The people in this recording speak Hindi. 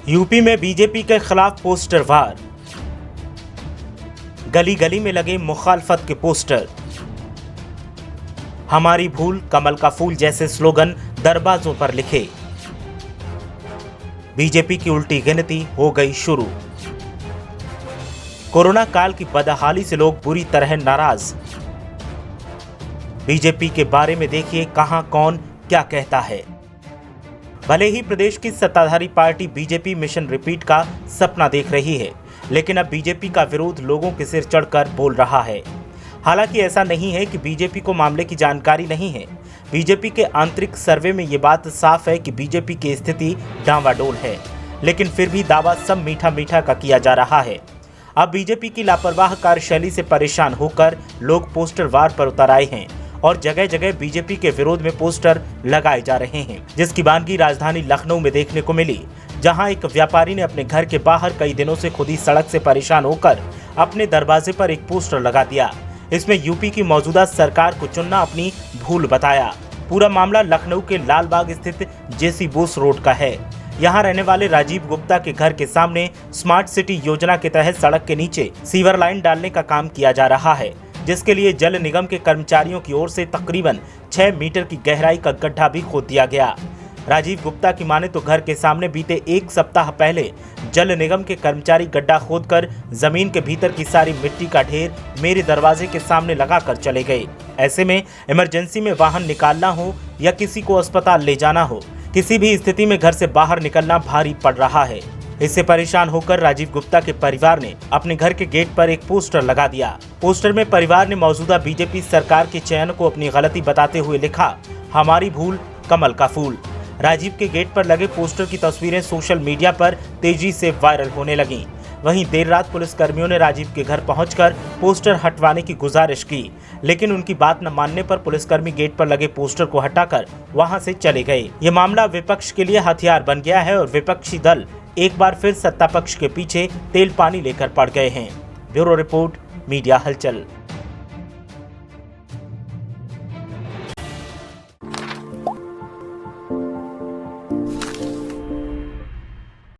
यूपी में बीजेपी के खिलाफ पोस्टर वार, गली गली में लगे मुखालफत के पोस्टर। हमारी भूल, कमल का फूल जैसे स्लोगन दरवाजों पर लिखे। बीजेपी की उल्टी गिनती हो गई शुरू। कोरोना काल की बदहाली से लोग बुरी तरह नाराज। बीजेपी के बारे में देखिए कहां कौन क्या कहता है। भले ही प्रदेश की सत्ताधारी पार्टी बीजेपी मिशन रिपीट का सपना देख रही है, लेकिन अब बीजेपी का विरोध लोगों के सिर चढ़कर बोल रहा है। हालांकि ऐसा नहीं है कि बीजेपी को मामले की जानकारी नहीं है। बीजेपी के आंतरिक सर्वे में ये बात साफ है कि बीजेपी की स्थिति डांवाडोल है, लेकिन फिर भी दावा सब मीठा मीठा का किया जा रहा है। अब बीजेपी की लापरवाह कार्यशैली से परेशान होकर लोग पोस्टर वार पर उतर आए हैं और जगह जगह बीजेपी के विरोध में पोस्टर लगाए जा रहे हैं, जिसकी वानगी राजधानी लखनऊ में देखने को मिली, जहां एक व्यापारी ने अपने घर के बाहर कई दिनों से खुदी सड़क से परेशान होकर अपने दरवाजे पर एक पोस्टर लगा दिया। इसमें यूपी की मौजूदा सरकार को चुनना अपनी भूल बताया। पूरा मामला लखनऊ के लालबाग स्थित जेसी बोस रोड का है। यहाँ रहने वाले राजीव गुप्ता के घर के सामने स्मार्ट सिटी योजना के तहत सड़क के नीचे सीवर लाइन डालने का काम किया जा रहा है, जिसके लिए जल निगम के कर्मचारियों की ओर से तकरीबन 6 मीटर की गहराई का गड्ढा भी खोद दिया गया। राजीव गुप्ता की माने तो घर के सामने बीते 1 सप्ताह पहले जल निगम के कर्मचारी गड्ढा खोदकर जमीन के भीतर की सारी मिट्टी का ढेर मेरे दरवाजे के सामने लगाकर चले गए। ऐसे में इमरजेंसी में वाहन निकालना हो या किसी को अस्पताल ले जाना हो, किसी भी स्थिति में घर से बाहर निकलना भारी पड़ रहा है। इससे परेशान होकर राजीव गुप्ता के परिवार ने अपने घर के गेट पर एक पोस्टर लगा दिया। पोस्टर में परिवार ने मौजूदा बीजेपी सरकार के चयन को अपनी गलती बताते हुए लिखा, हमारी भूल, कमल का फूल। राजीव के गेट पर लगे पोस्टर की तस्वीरें सोशल मीडिया पर तेजी से वायरल होने लगीं। वहीं देर रात पुलिस कर्मियों ने राजीव के घर पहुंचकर पोस्टर हटवाने की गुजारिश की, लेकिन उनकी बात न मानने पर पुलिसकर्मी गेट पर लगे पोस्टर को हटाकर वहां से चले गए। ये मामला विपक्ष के लिए हथियार बन गया है और विपक्षी दल एक बार फिर सत्ता पक्ष के पीछे तेल पानी लेकर पड़ गए हैं। ब्यूरो रिपोर्ट, मीडिया हलचल।